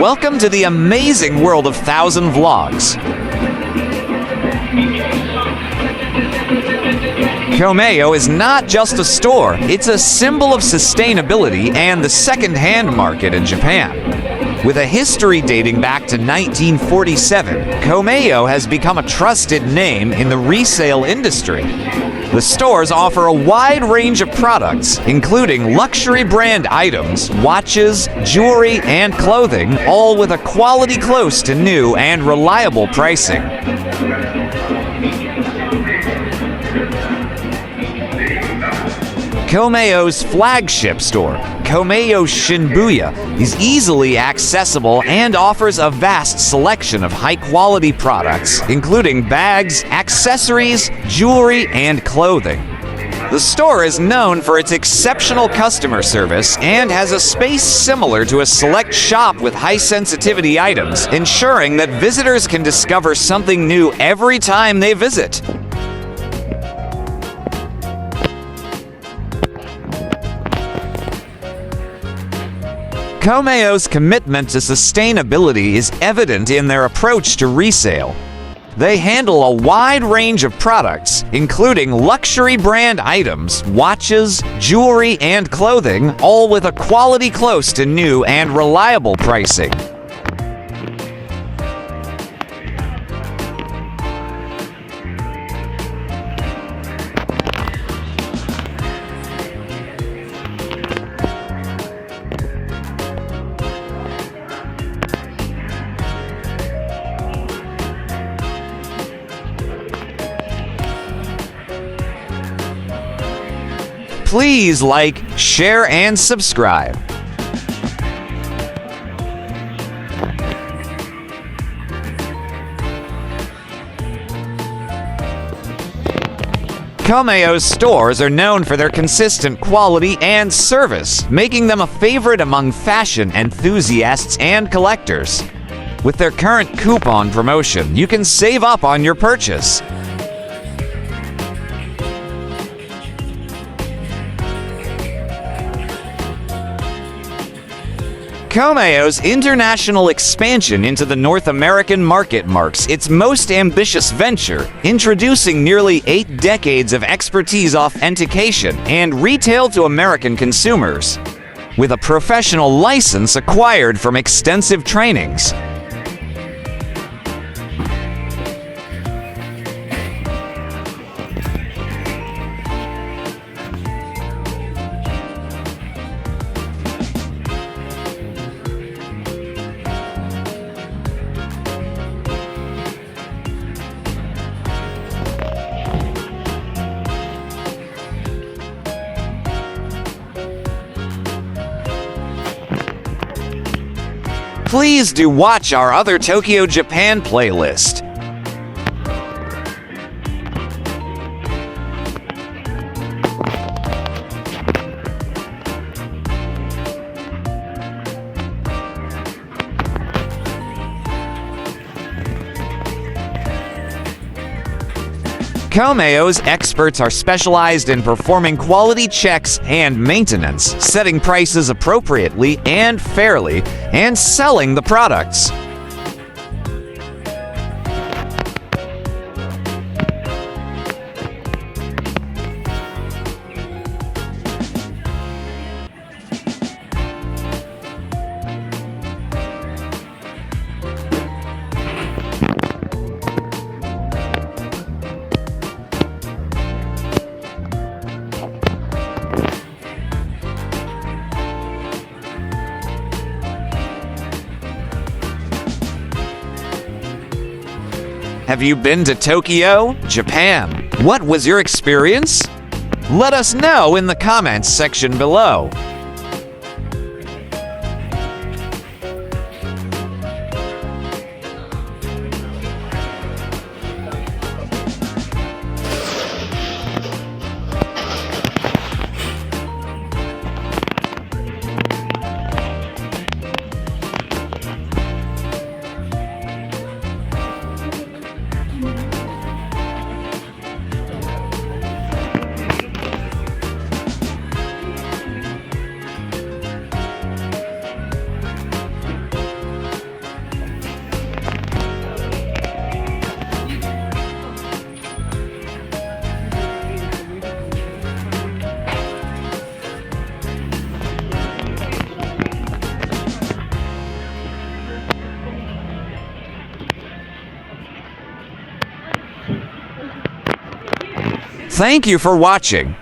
Welcome to the amazing world of 1,000 Vlogs. KOMEHYO is not just a store, it's a symbol of sustainability and the second-hand market in Japan. With a history dating back to 1947, KOMEHYO has become a trusted name in the resale industry. The stores offer a wide range of products, including luxury brand items, watches, jewelry, and clothing, all with a quality close to new and reliable pricing. KOMEHYO's flagship store, KOMEHYO Shibuya, is easily accessible and offers a vast selection of high-quality products, including bags, accessories, jewelry, and clothing. The store is known for its exceptional customer service and has a space similar to a select shop with high-sensitivity items, ensuring that visitors can discover something new every time they visit. KOMEHYO's commitment to sustainability is evident in their approach to resale. They handle a wide range of products, including luxury brand items, watches, jewelry, and clothing, all with a quality close to new and reliable pricing. Please like, share, and subscribe. KOMEHYO's stores are known for their consistent quality and service, making them a favorite among fashion enthusiasts and collectors. With their current coupon promotion, you can save up on your purchase. KOMEHYO's international expansion into the North American market marks its most ambitious venture, introducing nearly 8 decades of expertise authentication and retail to American consumers, with a professional license acquired from extensive trainings. Please do watch our other Tokyo, Japan playlist. KOMEHYO's experts are specialized in performing quality checks and maintenance, setting prices appropriately and fairly, and selling the products. Have you been to Tokyo, Japan? What was your experience? Let us know in the comments section below. Thank you for watching.